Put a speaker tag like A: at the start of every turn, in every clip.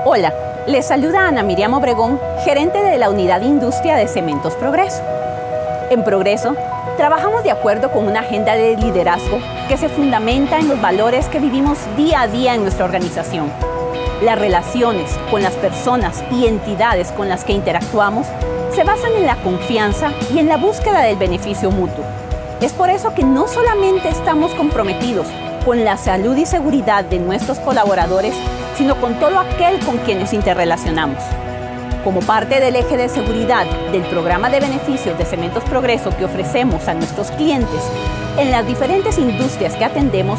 A: Hola, les saluda Ana Miriam Obregón, gerente de la Unidad de Industria de Cementos Progreso. En Progreso, trabajamos de acuerdo con una agenda de liderazgo que se fundamenta en los valores que vivimos día a día en nuestra organización. Las relaciones con las personas y entidades con las que interactuamos se basan en la confianza y en la búsqueda del beneficio mutuo. Es por eso que no solamente estamos comprometidos con la salud y seguridad de nuestros colaboradores, sino con todo aquel con quien nos interrelacionamos. Como parte del eje de seguridad del programa de beneficios de Cementos Progreso que ofrecemos a nuestros clientes en las diferentes industrias que atendemos,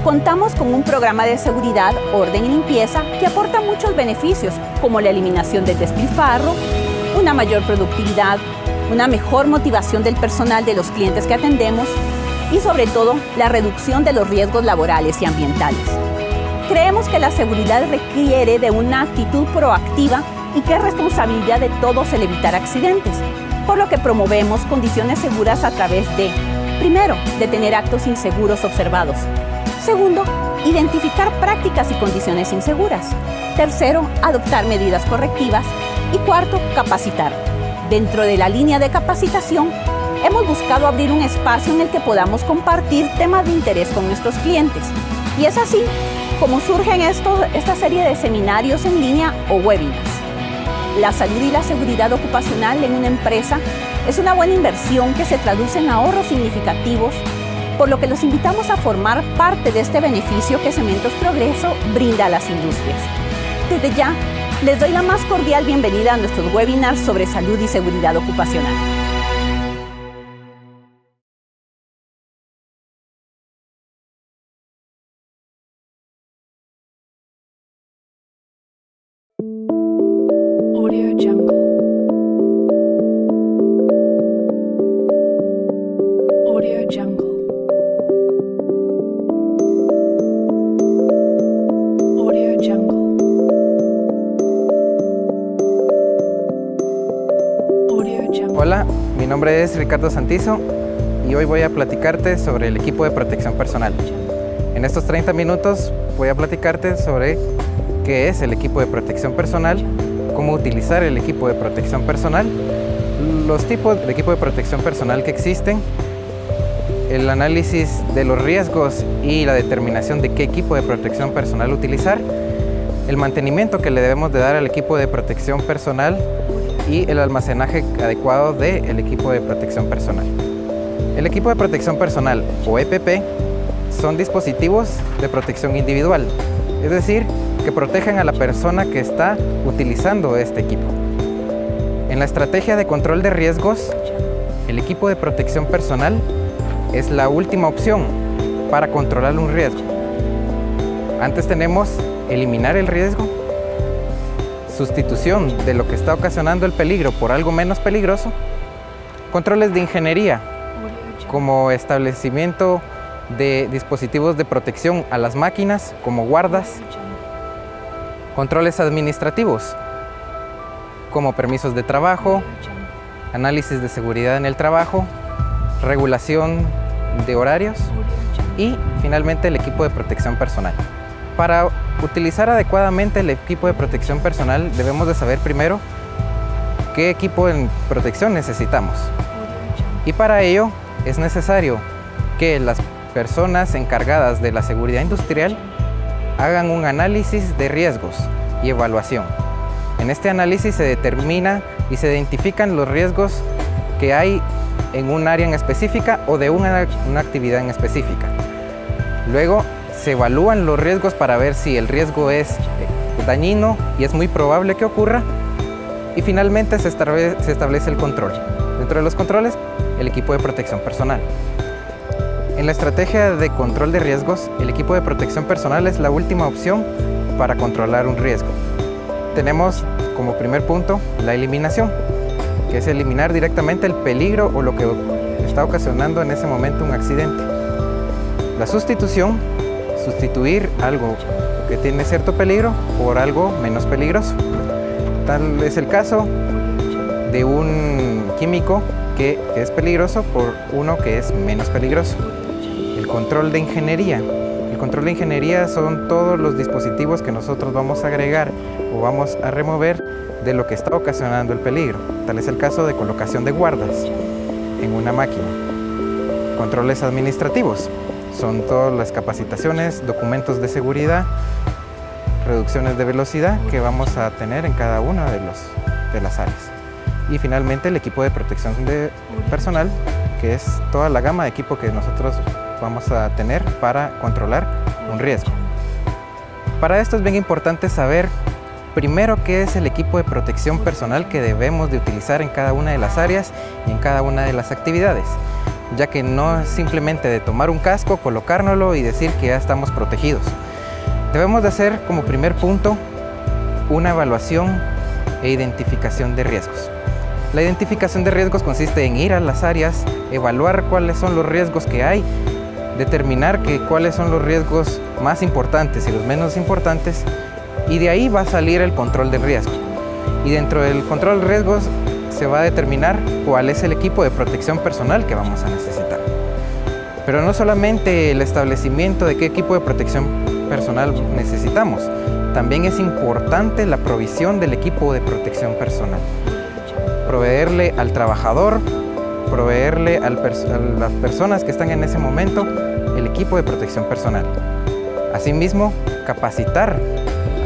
A: contamos con un programa de seguridad, orden y limpieza que aporta muchos beneficios, como la eliminación del despilfarro, una mayor productividad, una mejor motivación del personal de los clientes que atendemos y, sobre todo, la reducción de los riesgos laborales y ambientales. Creemos que la seguridad requiere de una actitud proactiva y que es responsabilidad de todos el evitar accidentes, por lo que promovemos condiciones seguras a través de, primero, detener actos inseguros observados. Segundo, identificar prácticas y condiciones inseguras. Tercero, adoptar medidas correctivas. Y cuarto, capacitar. Dentro de la línea de capacitación, hemos buscado abrir un espacio en el que podamos compartir temas de interés con nuestros clientes. Y es así como surgen esta serie de seminarios en línea o webinars. La salud y la seguridad ocupacional en una empresa es una buena inversión que se traduce en ahorros significativos, por lo que los invitamos a formar parte de este beneficio que Cementos Progreso brinda a las industrias. Desde ya, les doy la más cordial bienvenida a nuestros webinars sobre salud y seguridad ocupacional.
B: Audio Jungle. Audio Jungle. Audio Jungle. Audio Jungle.
C: Hola, mi nombre es Ricardo Santizo y hoy voy a platicarte sobre el equipo de protección personal. En estos 30 minutos voy a platicarte sobre qué es el equipo de protección personal, cómo utilizar el equipo de protección personal, los tipos de equipo de protección personal que existen, el análisis de los riesgos y la determinación de qué equipo de protección personal utilizar, el mantenimiento que le debemos de dar al equipo de protección personal y el almacenaje adecuado del equipo de protección personal. El equipo de protección personal, o EPP, son dispositivos de protección individual, es decir, que protegen a la persona que está utilizando este equipo. En la estrategia de control de riesgos, el equipo de protección personal es la última opción para controlar un riesgo. Antes tenemos eliminar el riesgo, sustitución de lo que está ocasionando el peligro por algo menos peligroso, controles de ingeniería, como establecimiento de dispositivos de protección a las máquinas, como guardas, controles administrativos, como permisos de trabajo, análisis de seguridad en el trabajo, regulación de horarios y, finalmente, el equipo de protección personal. Para utilizar adecuadamente el equipo de protección personal, debemos de saber primero qué equipo de protección necesitamos. Y para ello es necesario que las personas encargadas de la seguridad industrial hagan un análisis de riesgos y evaluación. En este análisis se determina y se identifican los riesgos que hay en un área en específica o de una actividad en específica. Luego se evalúan los riesgos para ver si el riesgo es dañino y es muy probable que ocurra. Y finalmente se establece el control. Dentro de los controles, el equipo de protección personal. En la estrategia de control de riesgos, el equipo de protección personal es la última opción para controlar un riesgo. Tenemos como primer punto la eliminación, que es eliminar directamente el peligro o lo que está ocasionando en ese momento un accidente. La sustitución, sustituir algo que tiene cierto peligro por algo menos peligroso. Tal es el caso de un químico que es peligroso por uno que es menos peligroso. El control de ingeniería. El control de ingeniería son todos los dispositivos que nosotros vamos a agregar o vamos a remover de lo que está ocasionando el peligro. Tal es el caso de colocación de guardas en una máquina. Controles administrativos son todas las capacitaciones, documentos de seguridad, reducciones de velocidad que vamos a tener en cada una de las áreas. Y finalmente el equipo de protección de personal, que es toda la gama de equipo que nosotros vamos a tener para controlar un riesgo. Para esto es bien importante saber primero qué es el equipo de protección personal que debemos de utilizar en cada una de las áreas y en cada una de las actividades, ya que no es simplemente de tomar un casco, colocárnoslo y decir que ya estamos protegidos. Debemos de hacer como primer punto una evaluación e identificación de riesgos. La identificación de riesgos consiste en ir a las áreas, evaluar cuáles son los riesgos que hay, determinar cuáles son los riesgos más importantes y los menos importantes, y de ahí va a salir el control del riesgo. Y dentro del control de riesgos se va a determinar cuál es el equipo de protección personal que vamos a necesitar. Pero no solamente el establecimiento de qué equipo de protección personal necesitamos, también es importante la provisión del equipo de protección personal. Proveerle al trabajador, proveerle a las personas que están en ese momento el equipo de protección personal. Asimismo, capacitar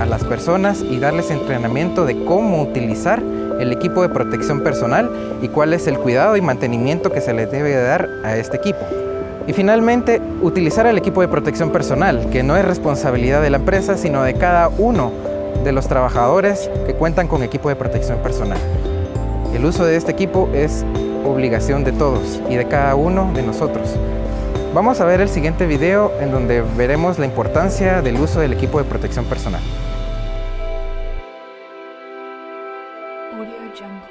C: a las personas y darles entrenamiento de cómo utilizar el equipo de protección personal y cuál es el cuidado y mantenimiento que se les debe dar a este equipo. Y finalmente, utilizar el equipo de protección personal, que no es responsabilidad de la empresa, sino de cada uno de los trabajadores que cuentan con equipo de protección personal. El uso de este equipo es obligación de todos y de cada uno de nosotros. Vamos a ver el siguiente video en donde veremos la importancia del uso del equipo de protección personal.
B: Audio Jungle.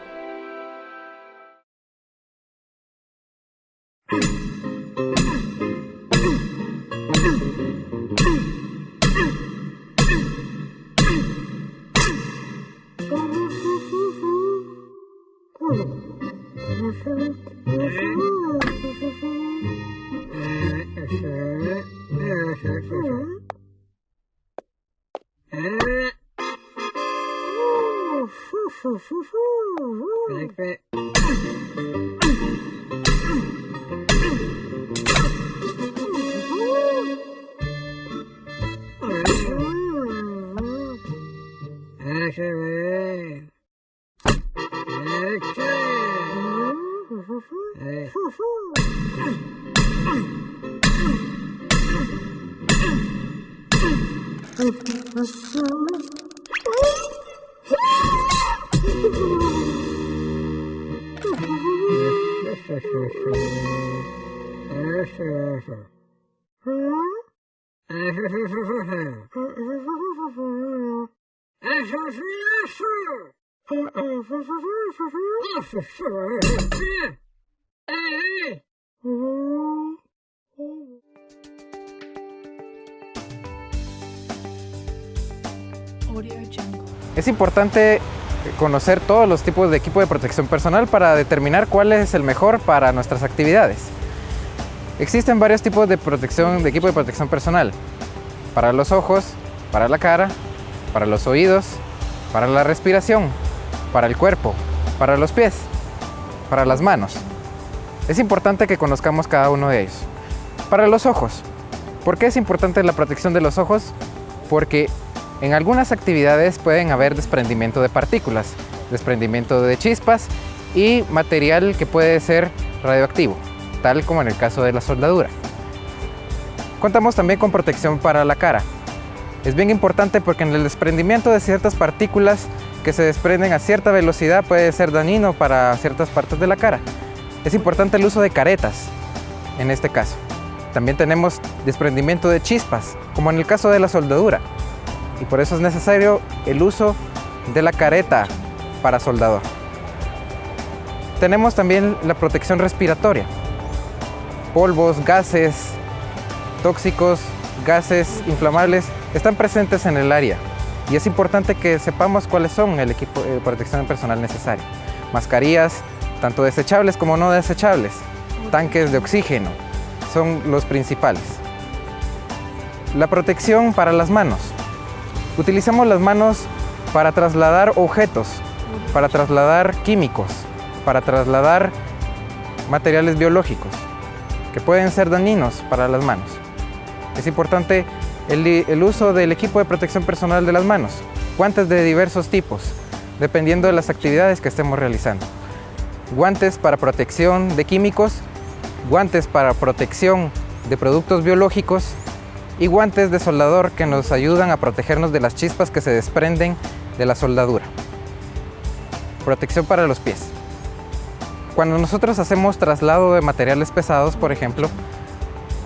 B: Audio Jungle.
C: Es importante conocer todos los tipos de equipo de protección personal para determinar cuál es el mejor para nuestras actividades. Existen varios tipos de equipo de protección personal: para los ojos, para la cara, para los oídos, para la respiración, para el cuerpo, para los pies, para las manos. Es importante que conozcamos cada uno de ellos. Para los ojos. ¿Por qué es importante la protección de los ojos? Porque en algunas actividades pueden haber desprendimiento de partículas, desprendimiento de chispas y material que puede ser radioactivo, tal como en el caso de la soldadura. Contamos también con protección para la cara. Es bien importante porque en el desprendimiento de ciertas partículas que se desprenden a cierta velocidad puede ser dañino para ciertas partes de la cara. Es importante el uso de caretas en este caso. También tenemos desprendimiento de chispas, como en el caso de la soldadura. Y por eso es necesario el uso de la careta para soldador. Tenemos también la protección respiratoria. Polvos, gases tóxicos, gases inflamables están presentes en el área y es importante que sepamos cuáles son el equipo de protección personal necesario. Mascarillas, tanto desechables como no desechables, tanques de oxígeno, son los principales. La protección para las manos. Utilizamos las manos para trasladar objetos, para trasladar químicos, para trasladar materiales biológicos que pueden ser dañinos para las manos. Es importante el uso del equipo de protección personal de las manos, guantes de diversos tipos, dependiendo de las actividades que estemos realizando. Guantes para protección de químicos, guantes para protección de productos biológicos y guantes de soldador que nos ayudan a protegernos de las chispas que se desprenden de la soldadura. Protección para los pies. Cuando nosotros hacemos traslado de materiales pesados, por ejemplo,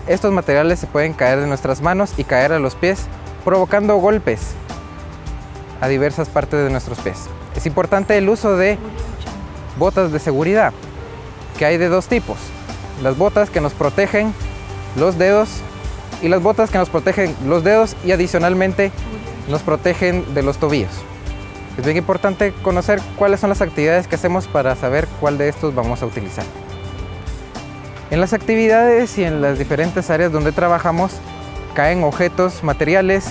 C: estos materiales se pueden caer de nuestras manos y caer a los pies, provocando golpes a diversas partes de nuestros pies. Es importante el uso de botas de seguridad, que hay de dos tipos. Las botas que nos protegen los dedos y las botas que nos protegen los dedos y adicionalmente nos protegen de los tobillos. Es bien importante conocer cuáles son las actividades que hacemos para saber cuál de estos vamos a utilizar. En las actividades y en las diferentes áreas donde trabajamos caen objetos, materiales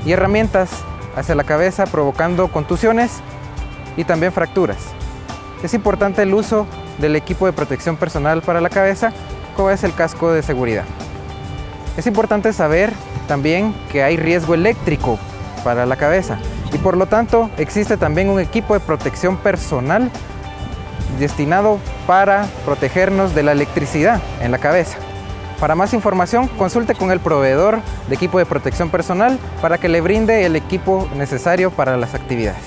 C: y herramientas hacia la cabeza provocando contusiones y también fracturas. Es importante el uso del equipo de protección personal para la cabeza, como es el casco de seguridad. Es importante saber también que hay riesgo eléctrico para la cabeza y por lo tanto existe también un equipo de protección personal destinado para protegernos de la electricidad en la cabeza. Para más información, consulte con el proveedor de equipo de protección personal para que le brinde el equipo necesario para las actividades.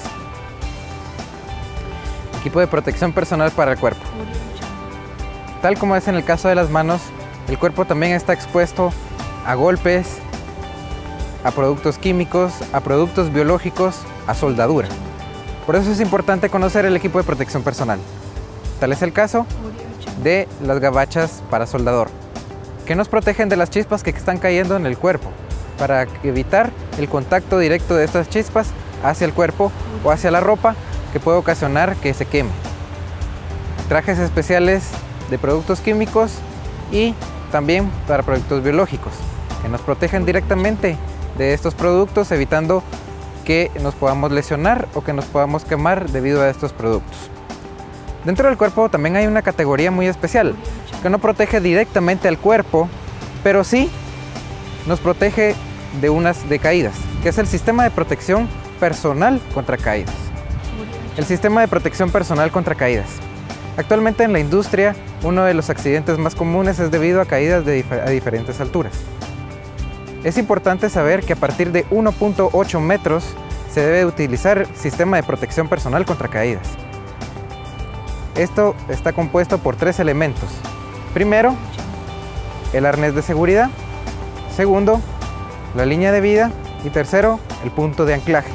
C: Equipo de protección personal para el cuerpo. Tal como es en el caso de las manos, el cuerpo también está expuesto a golpes, a productos químicos, a productos biológicos, a soldadura. Por eso es importante conocer el equipo de protección personal. Tal es el caso de las gabachas para soldador, que nos protegen de las chispas que están cayendo en el cuerpo, para evitar el contacto directo de estas chispas hacia el cuerpo o hacia la ropa que puede ocasionar que se queme. Trajes especiales de productos químicos y también para productos biológicos, que nos protegen directamente de estos productos, evitando que nos podamos lesionar o que nos podamos quemar debido a estos productos. Dentro del cuerpo también hay una categoría muy especial, que no protege directamente al cuerpo, pero sí nos protege de caídas, que es el sistema de protección personal contra caídas. El sistema de protección personal contra caídas. Actualmente en la industria, uno de los accidentes más comunes es debido a caídas a diferentes alturas. Es importante saber que a partir de 1.8 metros se debe utilizar sistema de protección personal contra caídas. Esto está compuesto por 3 elementos. Primero, el arnés de seguridad. Segundo, la línea de vida. Y tercero, el punto de anclaje.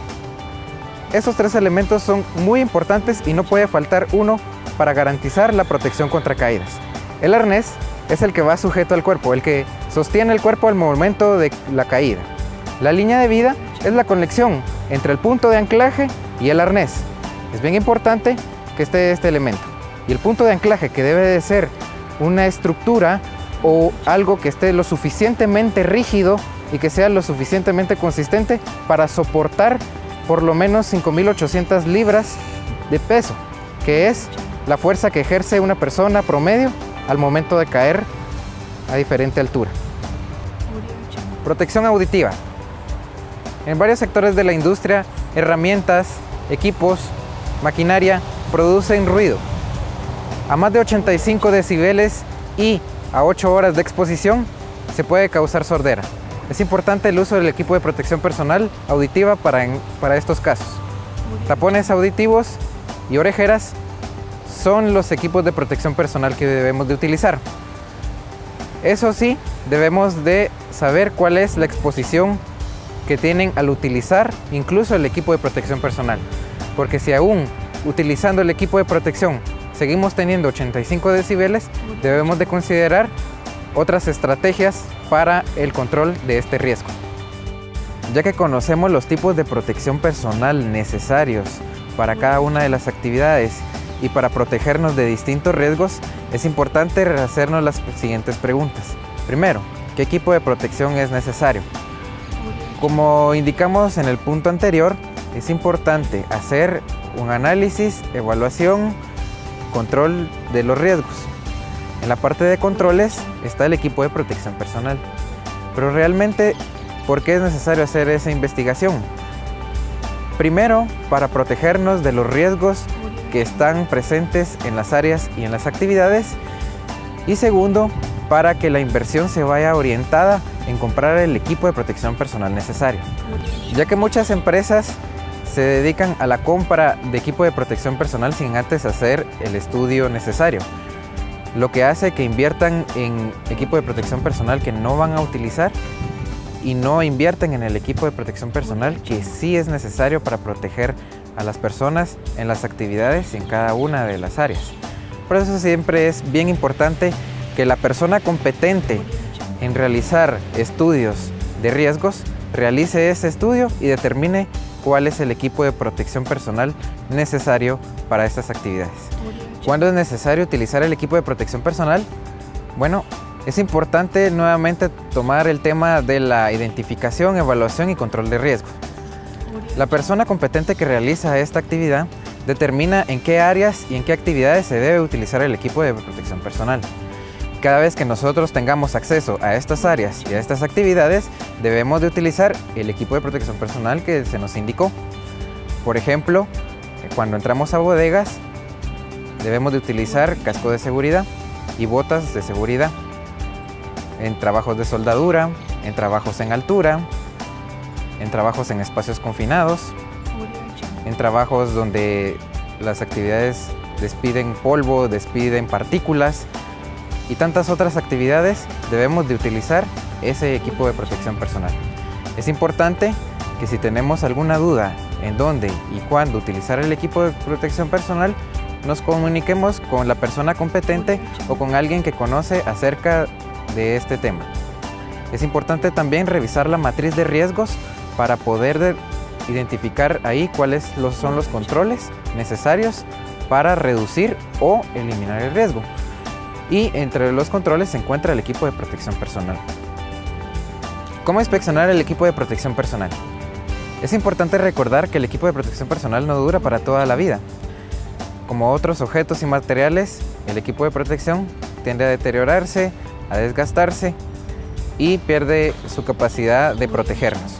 C: Estos 3 elementos son muy importantes y no puede faltar uno para garantizar la protección contra caídas. El arnés es el que va sujeto al cuerpo, el que sostiene el cuerpo al momento de la caída. La línea de vida es la conexión entre el punto de anclaje y el arnés. Es bien importante que esté este elemento. Y el punto de anclaje, que debe de ser una estructura o algo que esté lo suficientemente rígido y que sea lo suficientemente consistente para soportar por lo menos 5.800 libras de peso, que es la fuerza que ejerce una persona promedio al momento de caer a diferente altura. Protección auditiva. En varios sectores de la industria, herramientas, equipos, maquinaria producen ruido. A más de 85 decibeles y a 8 horas de exposición se puede causar sordera. Es importante el uso del equipo de protección personal auditiva para estos casos. Tapones auditivos y orejeras son los equipos de protección personal que debemos de utilizar. Eso sí, debemos de saber cuál es la exposición que tienen al utilizar incluso el equipo de protección personal. Porque si aún utilizando el equipo de protección seguimos teniendo 85 decibeles, debemos de considerar otras estrategias para el control de este riesgo. Ya que conocemos los tipos de protección personal necesarios para cada una de las actividades y para protegernos de distintos riesgos, es importante hacernos las siguientes preguntas. Primero, ¿qué equipo de protección es necesario? Como indicamos en el punto anterior, es importante hacer un análisis, evaluación, control de los riesgos. En la parte de controles está el equipo de protección personal. Pero realmente, ¿por qué es necesario hacer esa investigación? Primero, para protegernos de los riesgos que están presentes en las áreas y en las actividades. Y segundo, para que la inversión se vaya orientada en comprar el equipo de protección personal necesario. Ya que muchas empresas se dedican a la compra de equipo de protección personal sin antes hacer el estudio necesario, lo que hace que inviertan en equipo de protección personal que no van a utilizar y no invierten en el equipo de protección personal que sí es necesario para proteger a las personas en las actividades y en cada una de las áreas. Por eso siempre es bien importante que la persona competente en realizar estudios de riesgos realice ese estudio y determine cuál es el equipo de protección personal necesario para estas actividades. ¿Cuándo es necesario utilizar el equipo de protección personal? Bueno, es importante nuevamente tomar el tema de la identificación, evaluación y control de riesgos. La persona competente que realiza esta actividad determina en qué áreas y en qué actividades se debe utilizar el equipo de protección personal. Cada vez que nosotros tengamos acceso a estas áreas y a estas actividades, debemos de utilizar el equipo de protección personal que se nos indicó. Por ejemplo, cuando entramos a bodegas, debemos de utilizar casco de seguridad y botas de seguridad. En trabajos de soldadura, en trabajos en altura, en trabajos en espacios confinados, en trabajos donde las actividades despiden polvo, despiden partículas y tantas otras actividades, debemos de utilizar ese equipo de protección personal. Es importante que si tenemos alguna duda en dónde y cuándo utilizar el equipo de protección personal, nos comuniquemos con la persona competente o con alguien que conoce acerca de este tema. Es importante también revisar la matriz de riesgos para poder identificar ahí cuáles son los controles necesarios para reducir o eliminar el riesgo. Y entre los controles se encuentra el equipo de protección personal. ¿Cómo inspeccionar el equipo de protección personal? Es importante recordar que el equipo de protección personal no dura para toda la vida. Como otros objetos y materiales, el equipo de protección tiende a deteriorarse, a desgastarse y pierde su capacidad de protegernos.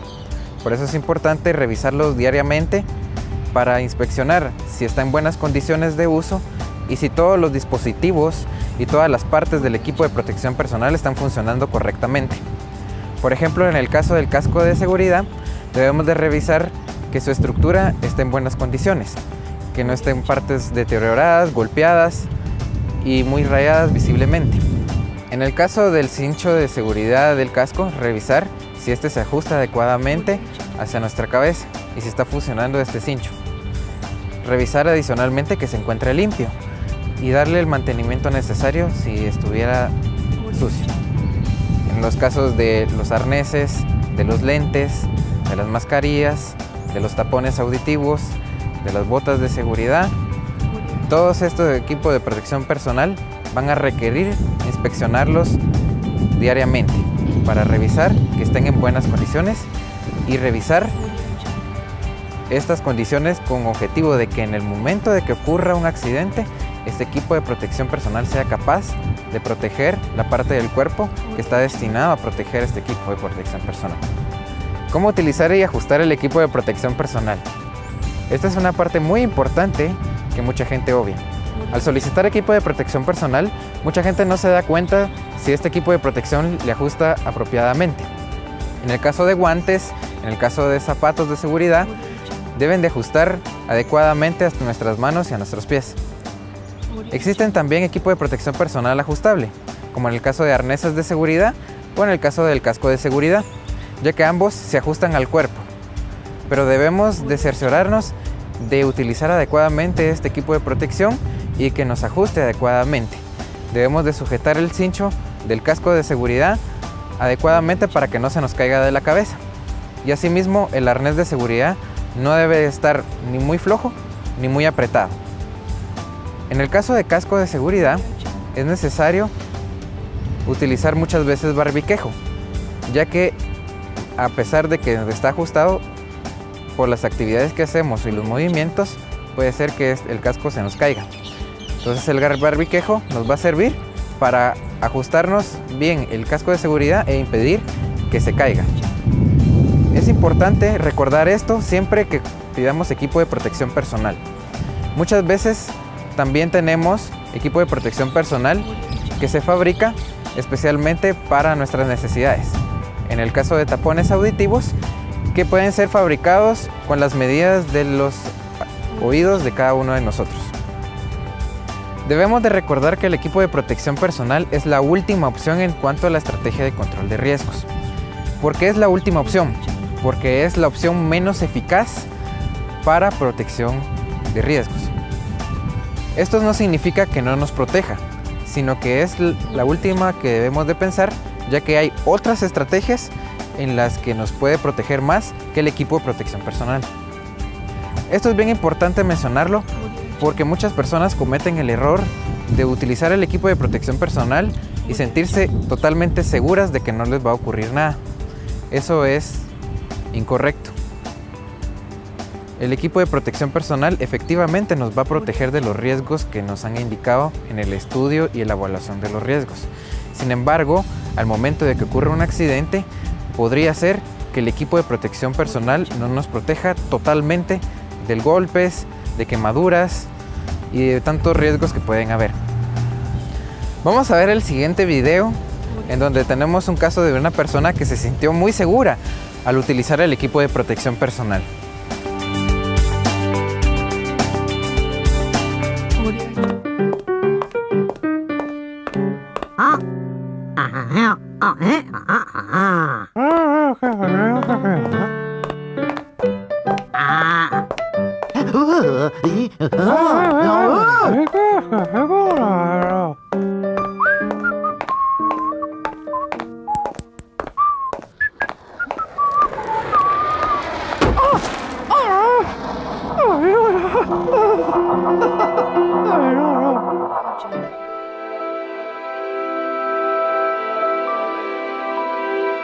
C: Por eso es importante revisarlos diariamente para inspeccionar si está en buenas condiciones de uso y si todos los dispositivos y todas las partes del equipo de protección personal están funcionando correctamente. Por ejemplo, en el caso del casco de seguridad, debemos de revisar que su estructura esté en buenas condiciones, que no estén partes deterioradas, golpeadas y muy rayadas visiblemente. En el caso del cincho de seguridad del casco, revisar si este se ajusta adecuadamente hacia nuestra cabeza y si está funcionando este cincho. Revisar adicionalmente que se encuentre limpio y darle el mantenimiento necesario si estuviera sucio. En los casos de los arneses, de los lentes, de las mascarillas, de los tapones auditivos, de las botas de seguridad, todos estos equipos de protección personal van a requerir inspeccionarlos diariamente para revisar que estén en buenas condiciones y revisar estas condiciones con objetivo de que en el momento de que ocurra un accidente, este equipo de protección personal sea capaz de proteger la parte del cuerpo que está destinado a proteger este equipo de protección personal. ¿Cómo utilizar y ajustar el equipo de protección personal? Esta es una parte muy importante que mucha gente obvia. Al solicitar equipo de protección personal, mucha gente no se da cuenta si este equipo de protección le ajusta apropiadamente. En el caso de guantes, en el caso de zapatos de seguridad, deben de ajustar adecuadamente hasta nuestras manos y a nuestros pies. Existen también equipo de protección personal ajustable, como en el caso de arneses de seguridad o en el caso del casco de seguridad, ya que ambos se ajustan al cuerpo. Pero debemos de cerciorarnos de utilizar adecuadamente este equipo de protección y que nos ajuste adecuadamente. Debemos de sujetar el cincho del casco de seguridad adecuadamente para que no se nos caiga de la cabeza. Y asimismo, el arnés de seguridad no debe estar ni muy flojo ni muy apretado. En el caso de casco de seguridad, es necesario utilizar muchas veces barbiquejo, ya que a pesar de que está ajustado, por las actividades que hacemos y los movimientos, puede ser que el casco se nos caiga. Entonces el barbiquejo nos va a servir para ajustarnos bien el casco de seguridad e impedir que se caiga. Es importante recordar esto siempre que pidamos equipo de protección personal. Muchas veces también tenemos equipo de protección personal que se fabrica especialmente para nuestras necesidades. En el caso de tapones auditivos, que pueden ser fabricados con las medidas de los oídos de cada uno de nosotros. Debemos de recordar que el equipo de protección personal es la última opción en cuanto a la estrategia de control de riesgos. ¿Por qué es la última opción? Porque es la opción menos eficaz para protección de riesgos. Esto no significa que no nos proteja, sino que es la última que debemos de pensar, ya que hay otras estrategias en las que nos puede proteger más que el equipo de protección personal. Esto es bien importante mencionarlo porque muchas personas cometen el error de utilizar el equipo de protección personal y sentirse totalmente seguras de que no les va a ocurrir nada. Eso es incorrecto. El equipo de protección personal efectivamente nos va a proteger de los riesgos que nos han indicado en el estudio y la evaluación de los riesgos. Sin embargo, al momento de que ocurra un accidente, podría ser que el equipo de protección personal no nos proteja totalmente de golpes, de quemaduras y de tantos riesgos que pueden haber. Vamos a ver el siguiente video en donde tenemos un caso de una persona que se sintió muy segura al utilizar el equipo de protección personal.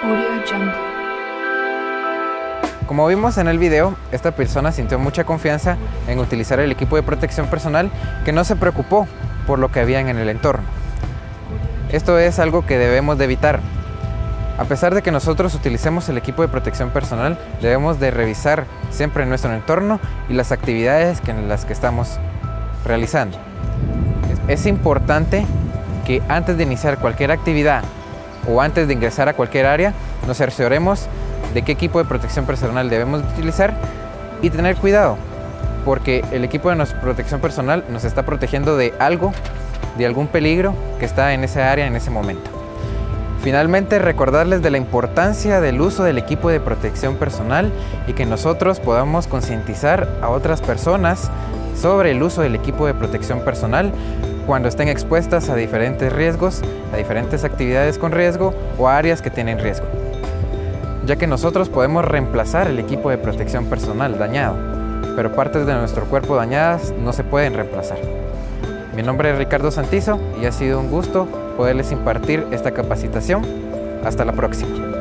B: Audio Jungle.
C: Como vimos en el video, esta persona sintió mucha confianza en utilizar el equipo de protección personal, que no se preocupó por lo que había en el entorno. Esto es algo que debemos de evitar. A pesar de que nosotros utilicemos el equipo de protección personal, debemos de revisar siempre nuestro entorno y las actividades en las que estamos realizando. Es importante que antes de iniciar cualquier actividad o antes de ingresar a cualquier área, nos cercioremos de qué equipo de protección personal debemos utilizar y tener cuidado, porque el equipo de protección personal nos está protegiendo de algo, de algún peligro que está en esa área en ese momento. Finalmente, recordarles de la importancia del uso del equipo de protección personal y que nosotros podamos concientizar a otras personas sobre el uso del equipo de protección personal cuando estén expuestas a diferentes riesgos, a diferentes actividades con riesgo o a áreas que tienen riesgo, ya que nosotros podemos reemplazar el equipo de protección personal dañado, pero partes de nuestro cuerpo dañadas no se pueden reemplazar. Mi nombre es Ricardo Santizo y ha sido un gusto poderles impartir esta capacitación. Hasta la próxima.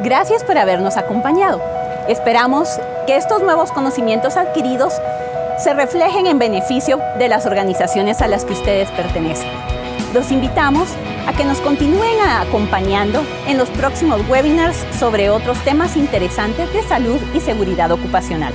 A: Gracias por habernos acompañado. Esperamos que estos nuevos conocimientos adquiridos se reflejen en beneficio de las organizaciones a las que ustedes pertenecen. Los invitamos a que nos continúen acompañando en los próximos webinars sobre otros temas interesantes de salud y seguridad ocupacional.